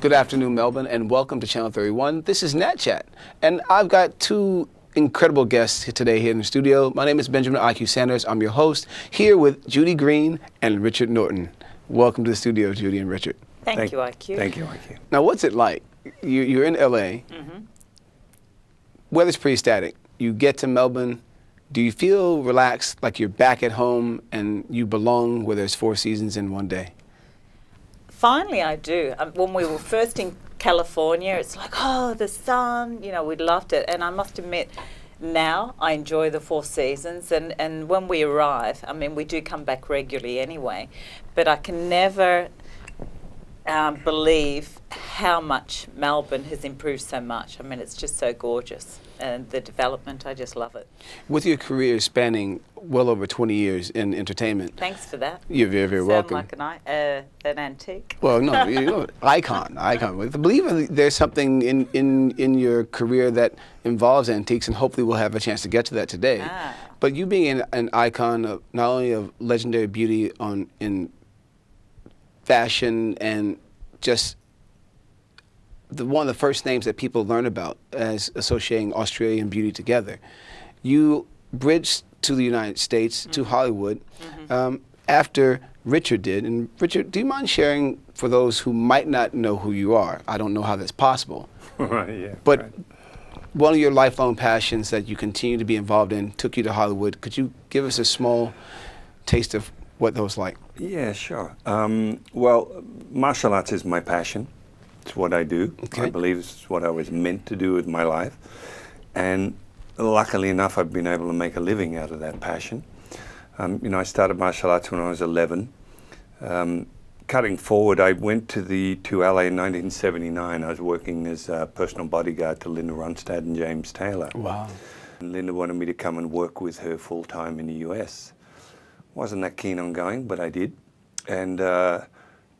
Good afternoon, Melbourne, and welcome to Channel 31. This is NATCHAT, and I've got two incredible guests today here in the studio. My name is Benjamin IQ Sanders. I'm your host, here with Judy Green and Richard Norton. Welcome to the studio, Judy and Richard. Thank you, IQ. Thank you, IQ. Now, what's it like? You're in LA. Weather's pretty static. You get to Melbourne. Do you feel relaxed, like you're back at home and you belong where there's 4 seasons in one day? Finally, I do. When we were first in California, it's like, oh, the sun, you know, we loved it. And I must admit, now I enjoy the 4 seasons. And when we arrive, I mean, we do come back regularly anyway, but I can never believe how much Melbourne has improved so much. I mean, it's just so gorgeous. And the development, I just love it. With your career spanning well over 20 years in entertainment. Thanks for that. You're very, very welcome. Sound like an antique. Well, no, you know, icon. I believe there's something in your career that involves antiques, and hopefully we'll have a chance to get to that today. But you being an icon of not only of legendary beauty in fashion and just one of the first names that people learn about as associating Australian beauty together. You bridged to the United States, to Hollywood, after Richard did. And Richard, do you mind sharing for those who might not know who you are? I don't know how that's possible. Yeah, but right. One of your lifelong passions that you continue to be involved in took you to Hollywood. Could you give us a small taste of what that was like? Yeah, sure. Well, martial arts is my passion. It's what I do. Okay. I believe it's what I was meant to do with my life. And luckily enough, I've been able to make a living out of that passion. You know, I started martial arts when I was 11. Cutting forward, I went to LA in 1979. I was working as a personal bodyguard to Linda Ronstadt and James Taylor. Wow. And Linda wanted me to come and work with her full-time in the US. Wasn't that keen on going, but I did. And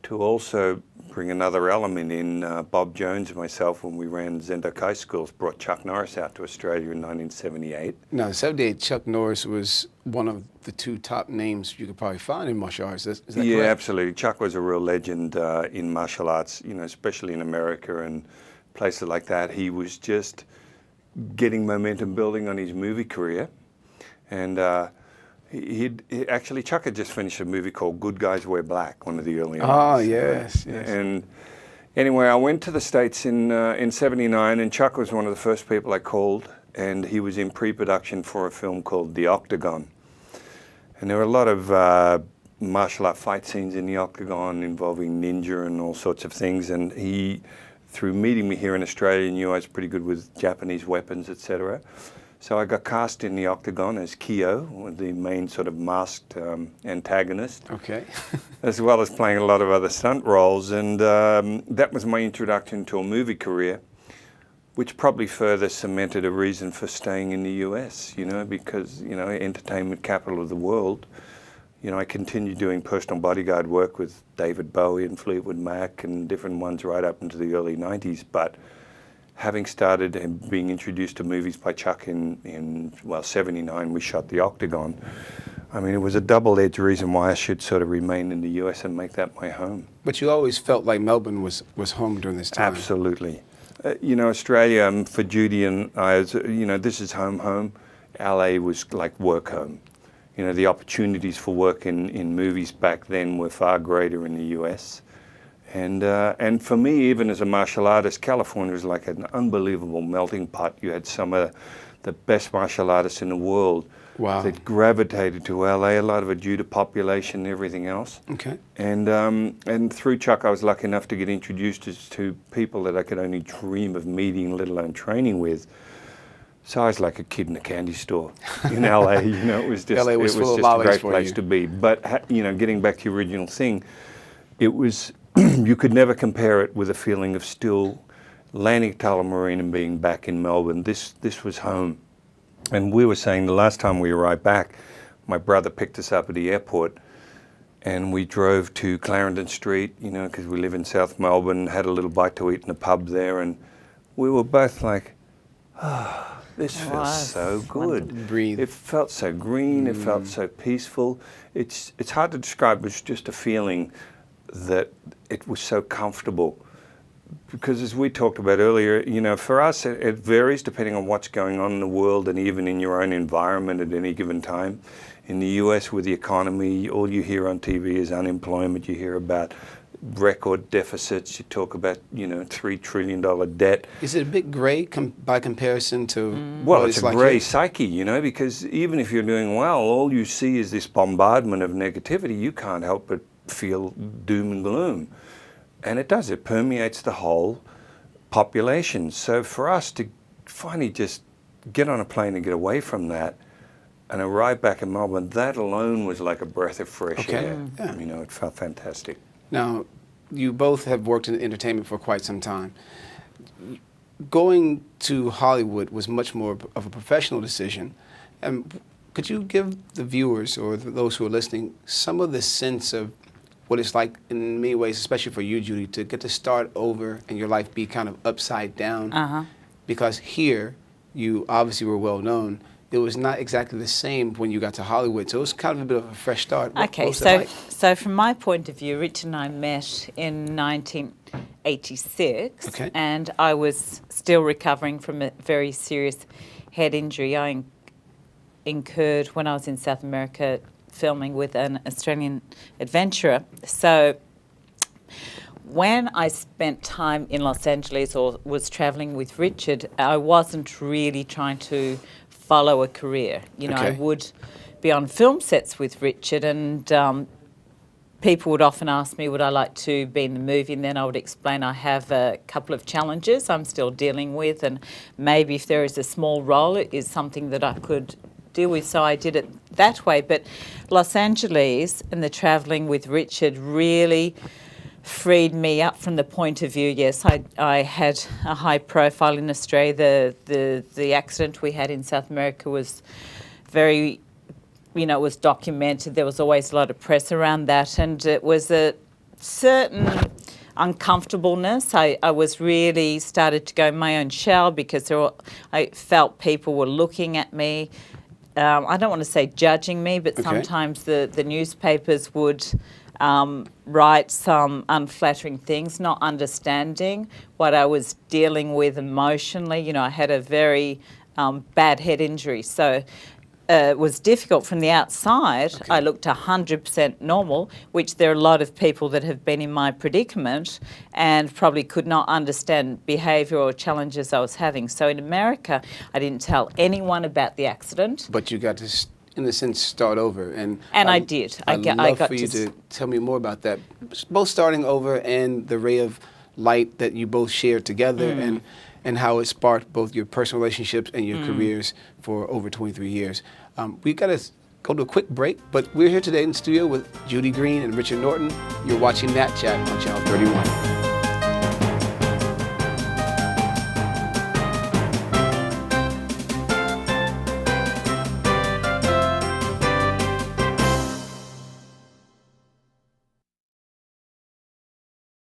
to also bring another element in, Bob Jones and myself, when we ran Zendokai schools, brought Chuck Norris out to Australia in 1978. Now, in 78, Chuck Norris was one of the 2 top names you could probably find in martial arts. Is that correct? Yeah, absolutely. Chuck was a real legend in martial arts, you know, especially in America and places like that. He was just getting momentum building on his movie career. And actually, Chuck had just finished a movie called Good Guys Wear Black, one of the early Ah, movies. yes. And anyway, I went to the States in 79, and Chuck was one of the first people I called, and he was in pre-production for a film called The Octagon. And there were a lot of martial art fight scenes in The Octagon involving ninja and all sorts of things, and he, through meeting me here in Australia, knew I was pretty good with Japanese weapons, etc. So I got cast in The Octagon as Kyo, the main sort of masked antagonist. Okay. As well as playing a lot of other stunt roles. And that was my introduction to a movie career, which probably further cemented a reason for staying in the US, you know, because, you know, entertainment capital of the world. You know, I continued doing personal bodyguard work with David Bowie and Fleetwood Mac and different ones right up into the early 90s. But having started and being introduced to movies by Chuck in 79, we shot The Octagon. I mean, it was a double-edged reason why I should sort of remain in the US and make that my home. But you always felt like Melbourne was home during this time. Absolutely. You know, Australia, for Judy and I, you know, this is home. LA was like work home. You know, the opportunities for work in movies back then were far greater in the US. And for me, even as a martial artist, California was like an unbelievable melting pot. You had some of the best martial artists in the world. Wow. That gravitated to LA, a lot of it due to population and everything else. Okay. And through Chuck, I was lucky enough to get introduced to people that I could only dream of meeting, let alone training with. So I was like a kid in a candy store in LA. You know, it was just, LA was it was full of just a lollies great for place you. to be. But you know, getting back to your original thing, it was you could never compare it with a feeling of still landing at Tullamarine and being back in Melbourne. This was home. And we were saying the last time we arrived back, my brother picked us up at the airport and we drove to Clarendon Street, you know, because we live in South Melbourne, had a little bite to eat in a pub there, and we were both like, oh, this feels so good. Breathe. It felt so green, it felt so peaceful. It's hard to describe, it's just a feeling that it was so comfortable. because as we talked about earlier, you know, for us it varies depending on what's going on in the world and even in your own environment at any given time. In the US with the economy, all you hear on TV is unemployment. You hear about record deficits. You talk about, you know, $3 trillion debt. Is it a bit gray by comparison to Well, what it's a like grey here? psyche, you know, because even if you're doing well, all you see is this bombardment of negativity. You can't help but feel doom and gloom. And it does, it permeates the whole population. So for us to finally just get on a plane and get away from that and arrive back in Melbourne, that alone was like a breath of fresh air. Yeah. You know, it felt fantastic. Now, you both have worked in entertainment for quite some time. Going to Hollywood was much more of a professional decision. Could you give the viewers or those who are listening some of the sense of what it's like in many ways, especially for you, Judy, to get to start over and your life be kind of upside down? Because here, you obviously were well known. It was not exactly the same when you got to Hollywood, so it was kind of a bit of a fresh start. Okay, so from my point of view, Rich and I met in 1986, Okay. and I was still recovering from a very serious head injury I incurred when I was in South America filming with an Australian adventurer. So when I spent time in Los Angeles or was travelling with Richard, I wasn't really trying to follow a career. You know, I Okay. would be on film sets with Richard, and people would often ask me, would I like to be in the movie? And then I would explain I have a couple of challenges I'm still dealing with, and maybe if there is a small role, it is something that I could deal with. So I did it that way. But Los Angeles and the travelling with Richard really freed me up from the point of view, yes, I had a high profile in Australia. The accident we had in South America was very, you know, it was documented. There was always a lot of press around that, and it was a certain uncomfortableness. I was really started to go in my own shell because I felt people were looking at me. I don't want to say judging me, but sometimes the newspapers would write some unflattering things, not understanding what I was dealing with emotionally. You know, I had a very bad head injury, so it was difficult from the outside. I looked 100% normal, which there are a lot of people that have been in my predicament and probably could not understand behaviour or challenges I was having. So in America, I didn't tell anyone about the accident. But you got to, in a sense, start over. And I did. I'd love for you to tell me more about that, both starting over and the ray of light that you both shared together, and how it sparked both your personal relationships and your careers for over 23 years. We've got to go to a quick break, but we're here today in the studio with Judy Green and Richard Norton. You're watching NATCHAT on Channel 31.